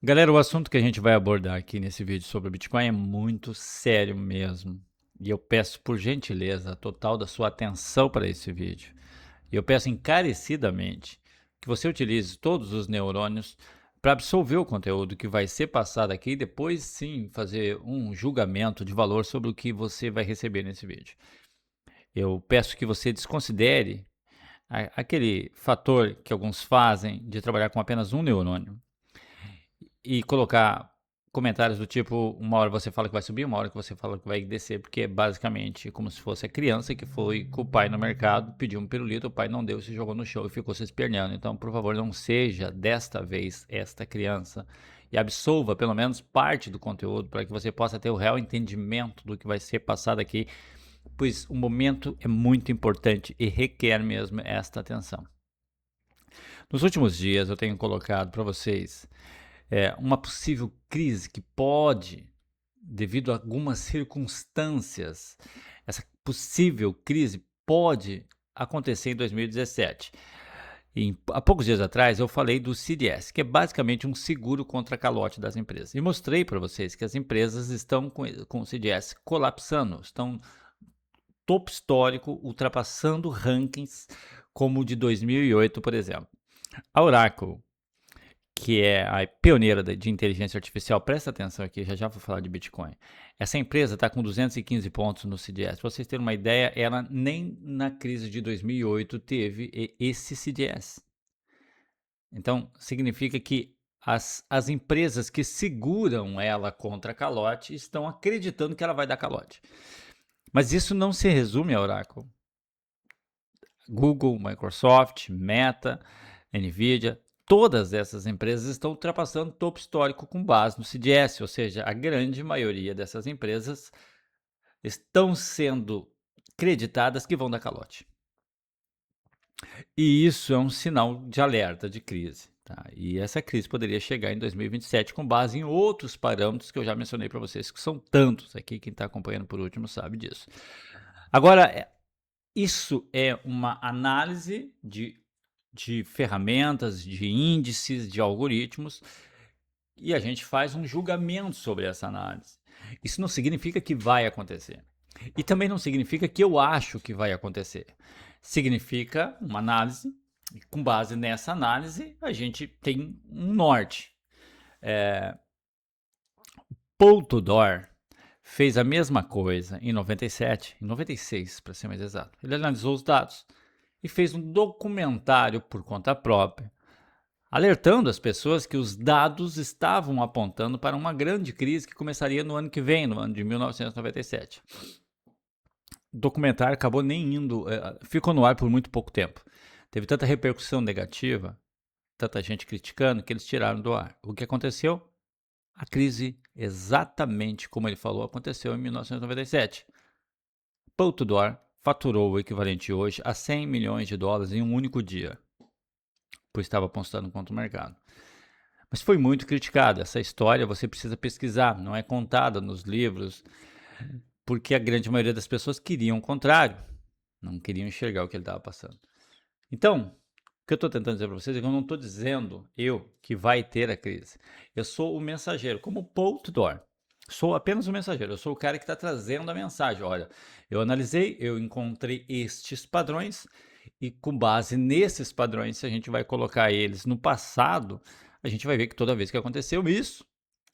Galera, o assunto que a gente vai abordar aqui nesse vídeo sobre o Bitcoin é muito sério mesmo. E eu peço por gentileza a total da sua atenção para esse vídeo. E eu peço encarecidamente que você utilize todos os neurônios para absorver o conteúdo que vai ser passado aqui e depois sim fazer um julgamento de valor sobre o que você vai receber nesse vídeo. Eu peço que você desconsidere aquele fator que alguns fazem de trabalhar com apenas um neurônio e colocar comentários do tipo, uma hora você fala que vai subir, uma hora que você fala que vai descer, porque é basicamente como se fosse a criança que foi com o pai no mercado, pediu um pirulito, o pai não deu, se jogou no chão e ficou se esperneando. Então, por favor, não seja desta vez esta criança e absolva pelo menos parte do conteúdo para que você possa ter o real entendimento do que vai ser passado aqui, pois o momento é muito importante e requer mesmo esta atenção. Nos últimos dias eu tenho colocado para vocês uma possível crise que pode, devido a algumas circunstâncias, essa possível crise pode acontecer em 2017. Há poucos dias atrás eu falei do CDS, que é basicamente um seguro contra calote das empresas. E mostrei para vocês que as empresas estão com o CDS colapsando, estão topo histórico, ultrapassando rankings como o de 2008, por exemplo. A Oracle, que é a pioneira de inteligência artificial, presta atenção aqui, já vou falar de Bitcoin. Essa empresa está com 215 pontos no CDS. Para vocês terem uma ideia, ela nem na crise de 2008 teve esse CDS. Então, significa que as empresas que seguram ela contra calote estão acreditando que ela vai dar calote. Mas isso não se resume a Oracle. Google, Microsoft, Meta, Nvidia, todas essas empresas estão ultrapassando o topo histórico com base no CDS, ou seja, a grande maioria dessas empresas estão sendo creditadas que vão dar calote. E isso é um sinal de alerta de crise. Tá? E essa crise poderia chegar em 2027 com base em outros parâmetros que eu já mencionei para vocês, que são tantos aqui, quem está acompanhando por último sabe disso. Agora, isso é uma análise de ferramentas, de índices, de algoritmos, e a gente faz um julgamento sobre essa análise. Isso não significa que vai acontecer. E também não significa que eu acho que vai acontecer. Significa uma análise, e com base nessa análise, a gente tem um norte. Paul Tudor fez a mesma coisa em 97, em 96, para ser mais exato. Ele analisou os dados e fez um documentário por conta própria, alertando as pessoas que os dados estavam apontando para uma grande crise que começaria no ano que vem, no ano de 1997. O documentário acabou nem indo, ficou no ar por muito pouco tempo. Teve tanta repercussão negativa, tanta gente criticando, que eles tiraram do ar. O que aconteceu? A crise, exatamente como ele falou, aconteceu em 1997. Paul Tudor faturou o equivalente hoje a 100 milhões de dólares em um único dia, pois estava apostando contra o mercado. Mas foi muito criticada. Essa história você precisa pesquisar, não é contada nos livros, porque a grande maioria das pessoas queriam o contrário, não queriam enxergar o que ele estava passando. Então, o que eu estou tentando dizer para vocês é que eu não estou dizendo que vai ter a crise. Eu sou o mensageiro, como Paul Tudor. Sou apenas o mensageiro, eu sou o cara que está trazendo a mensagem. Olha, eu analisei, eu encontrei estes padrões e com base nesses padrões, se a gente vai colocar eles no passado, a gente vai ver que toda vez que aconteceu isso,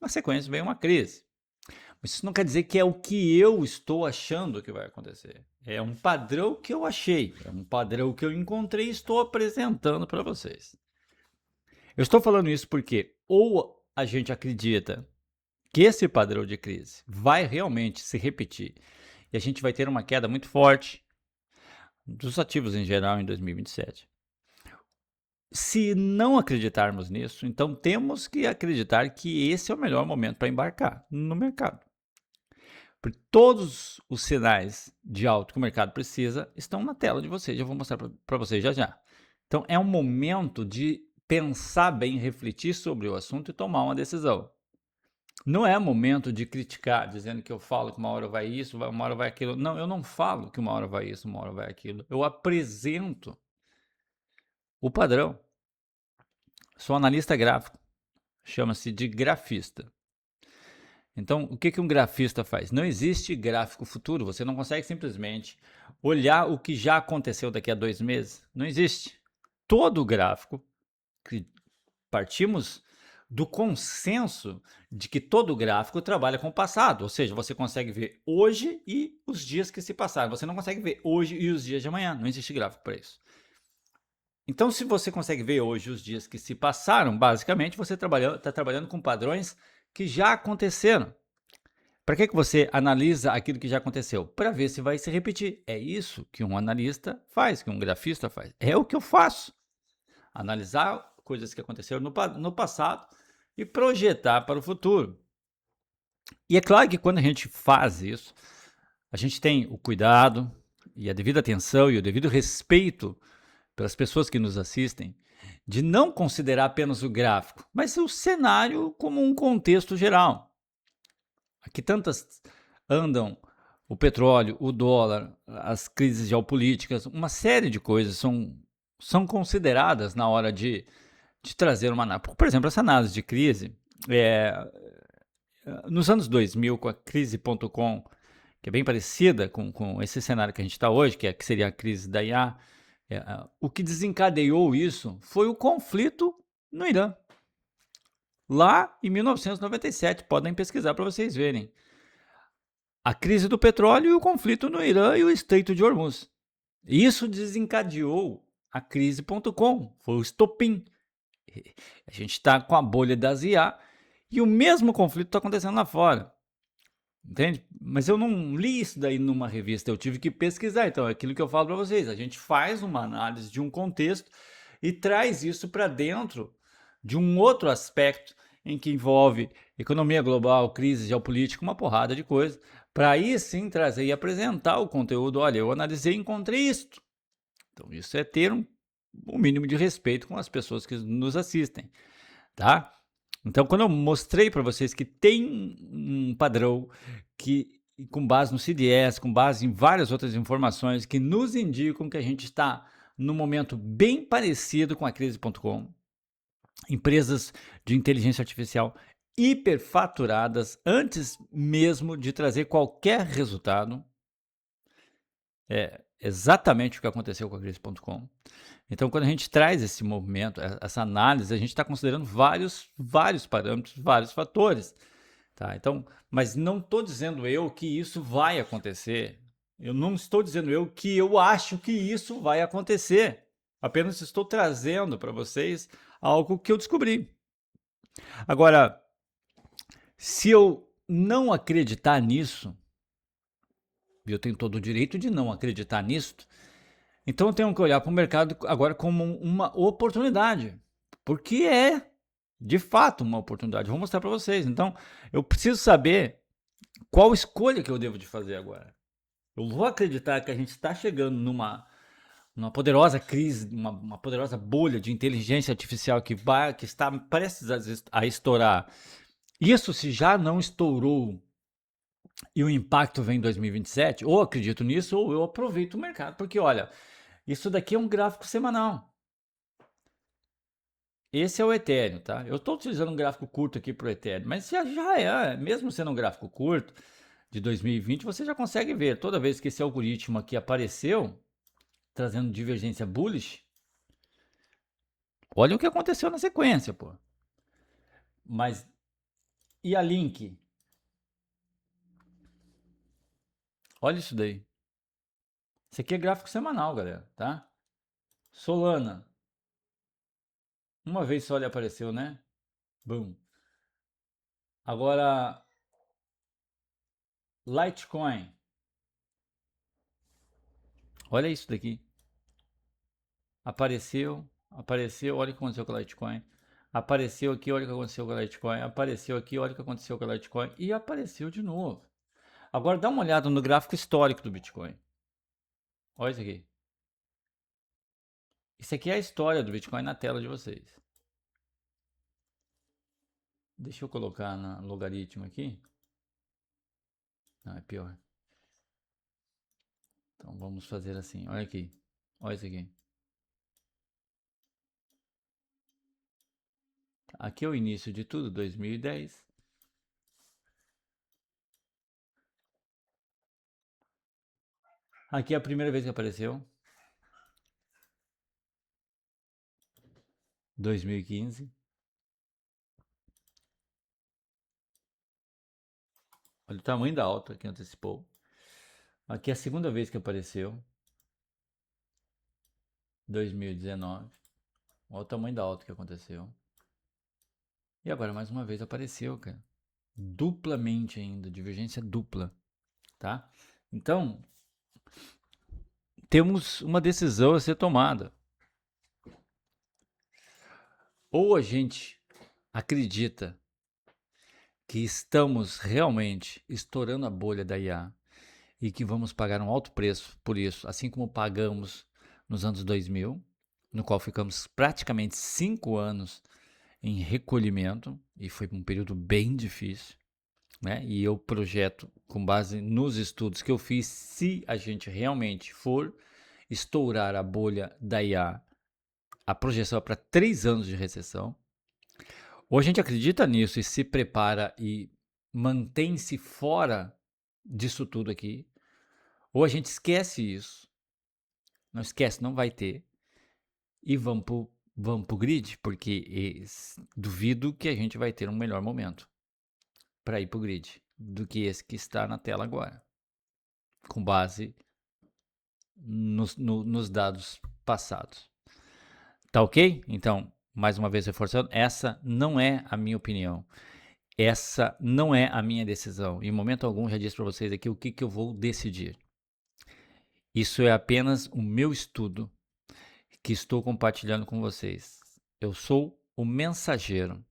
na sequência vem uma crise. Mas isso não quer dizer que é o que eu estou achando que vai acontecer. É um padrão que eu achei, é um padrão que eu encontrei e estou apresentando para vocês. Eu estou falando isso porque ou a gente acredita que esse padrão de crise vai realmente se repetir e a gente vai ter uma queda muito forte dos ativos em geral em 2027. Se não acreditarmos nisso, então temos que acreditar que esse é o melhor momento para embarcar no mercado. Porque todos os sinais de alto que o mercado precisa estão na tela de vocês. Eu vou mostrar para vocês já já. Então é um momento de pensar bem, refletir sobre o assunto e tomar uma decisão. Não é momento de criticar, dizendo que eu falo que uma hora vai isso, uma hora vai aquilo. Não, eu não falo que uma hora vai isso, uma hora vai aquilo. Eu apresento o padrão. Sou analista gráfico. chama-se de grafista. Então, o que um grafista faz? Não existe gráfico futuro, você não consegue simplesmente olhar o que já aconteceu daqui a 2 meses. Não existe. Todo gráfico, que partimos do consenso de que todo gráfico trabalha com o passado, ou seja, você consegue ver hoje e os dias que se passaram. Você não consegue ver hoje e os dias de amanhã, não existe gráfico para isso. Então, se você consegue ver hoje os dias que se passaram, basicamente você está trabalhando com padrões que já aconteceram. Para que você analisa aquilo que já aconteceu? Para ver se vai se repetir. É isso que um analista faz, que um grafista faz. É o que eu faço. Analisar coisas que aconteceram no passado e projetar para o futuro. E é claro que quando a gente faz isso, a gente tem o cuidado e a devida atenção e o devido respeito pelas pessoas que nos assistem, de não considerar apenas o gráfico, mas o cenário como um contexto geral. Aqui tantas andam o petróleo, o dólar, as crises geopolíticas, uma série de coisas são consideradas na hora de trazer uma análise. Por exemplo, essa análise de crise, é, nos anos 2000, com a crise.com, que é bem parecida com esse cenário que a gente está hoje, que seria a crise da IA, o que desencadeou isso foi o conflito no Irã. Lá em 1997, podem pesquisar para vocês verem. A crise do petróleo e o conflito no Irã e o Estreito de Hormuz. Isso desencadeou a crise.com, foi o estopim. A gente está com a bolha das IA e o mesmo conflito está acontecendo lá fora. Entende? Mas eu não li isso daí numa revista, eu tive que pesquisar. Então, é aquilo que eu falo para vocês: a gente faz uma análise de um contexto e traz isso para dentro de um outro aspecto em que envolve economia global, crise geopolítica, uma porrada de coisas, para aí sim trazer e apresentar o conteúdo. Olha, eu analisei e encontrei isto. Então, isso é ter um mínimo de respeito com as pessoas que nos assistem, tá? Então, quando eu mostrei para vocês que tem um padrão que, com base no CDS, com base em várias outras informações que nos indicam que a gente está num momento bem parecido com a crise.com, empresas de inteligência artificial hiperfaturadas antes mesmo de trazer qualquer resultado, é exatamente o que aconteceu com a crise.com. Então, quando a gente traz esse movimento, essa análise, a gente está considerando vários parâmetros, vários fatores. Tá? Então, mas não estou dizendo eu que isso vai acontecer. Eu não estou dizendo eu que eu acho que isso vai acontecer. Apenas estou trazendo para vocês algo que eu descobri. Agora, se eu não acreditar nisso, e eu tenho todo o direito de não acreditar nisso, então eu tenho que olhar para o mercado agora como uma oportunidade, porque é de fato uma oportunidade. Vou mostrar para vocês. Então eu preciso saber qual escolha que eu devo de fazer agora. Eu vou acreditar que a gente está chegando numa poderosa crise, uma poderosa bolha de inteligência artificial que está prestes a estourar. Isso se já não estourou e o impacto vem em 2027, ou acredito nisso, ou eu aproveito o mercado, porque olha, isso daqui é um gráfico semanal. Esse é o Ethereum, tá? Eu estou utilizando um gráfico curto aqui para o Ethereum, mas já é, mesmo sendo um gráfico curto de 2020, você já consegue ver. Toda vez que esse algoritmo aqui apareceu, trazendo divergência bullish, olha o que aconteceu na sequência, pô. Mas e a Link? Olha isso daí. Isso aqui é gráfico semanal, galera, tá? Solana. Uma vez só ele apareceu, né? Boom. Agora, Litecoin. Olha isso daqui. Apareceu, olha o que aconteceu com a Litecoin. Apareceu aqui, olha o que aconteceu com a Litecoin. Apareceu aqui, olha o que aconteceu com a Litecoin. E apareceu de novo. Agora dá uma olhada no gráfico histórico do Bitcoin. Olha isso aqui. Isso aqui é a história do Bitcoin na tela de vocês. Deixa eu colocar no logaritmo aqui. Não, é pior. Então vamos fazer assim. Olha aqui. Olha isso aqui. Aqui é o início de tudo, 2010. Aqui é a primeira vez que apareceu, 2015. Olha o tamanho da alta que antecipou. Aqui é a segunda vez que apareceu, 2019. Olha o tamanho da alta que aconteceu. E agora mais uma vez apareceu, cara. Duplamente ainda, divergência dupla, tá? Então, temos uma decisão a ser tomada. Ou a gente acredita que estamos realmente estourando a bolha da IA e que vamos pagar um alto preço por isso, assim como pagamos nos anos 2000, no qual ficamos praticamente 5 anos em recolhimento, e foi um período bem difícil, né? E eu projeto, com base nos estudos que eu fiz, se a gente realmente for estourar a bolha da IA, a projeção é para 3 anos de recessão. Ou a gente acredita nisso e se prepara e mantém-se fora disso tudo aqui, ou a gente esquece isso, não esquece, não vai ter, e vamos pro grid, porque duvido que a gente vai ter um melhor momento para ir pro grid do que esse que está na tela agora, com base nos dados passados. Tá ok? Então, mais uma vez reforçando, essa não é a minha opinião. Essa não é a minha decisão. Em momento algum já disse para vocês aqui o que eu vou decidir. Isso é apenas o meu estudo que estou compartilhando com vocês. Eu sou o mensageiro.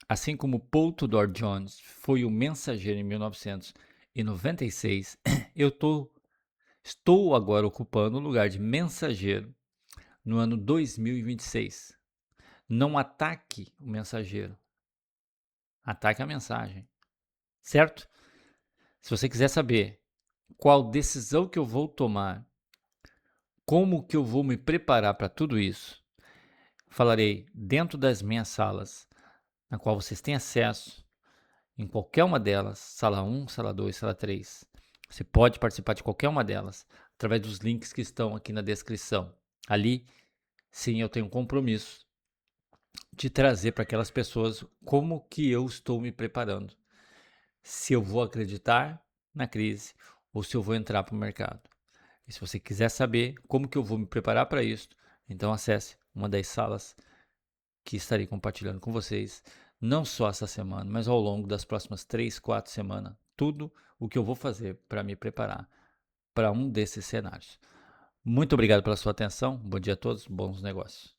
Assim como Paul Tudor Jones foi o mensageiro em 1996, eu estou agora ocupando o lugar de mensageiro no ano 2026. Não ataque o mensageiro. Ataque a mensagem. Certo? Se você quiser saber qual decisão que eu vou tomar, como que eu vou me preparar para tudo isso, falarei dentro das minhas salas, na qual vocês têm acesso, em qualquer uma delas, sala 1, sala 2, sala 3. Você pode participar de qualquer uma delas, através dos links que estão aqui na descrição. Ali, sim, eu tenho um compromisso de trazer para aquelas pessoas como que eu estou me preparando. Se eu vou acreditar na crise ou se eu vou entrar para o mercado. E se você quiser saber como que eu vou me preparar para isso, então acesse uma das salas que estarei compartilhando com vocês, não só essa semana, mas ao longo das próximas 3, 4 semanas, tudo o que eu vou fazer para me preparar para um desses cenários. Muito obrigado pela sua atenção, bom dia a todos, bons negócios.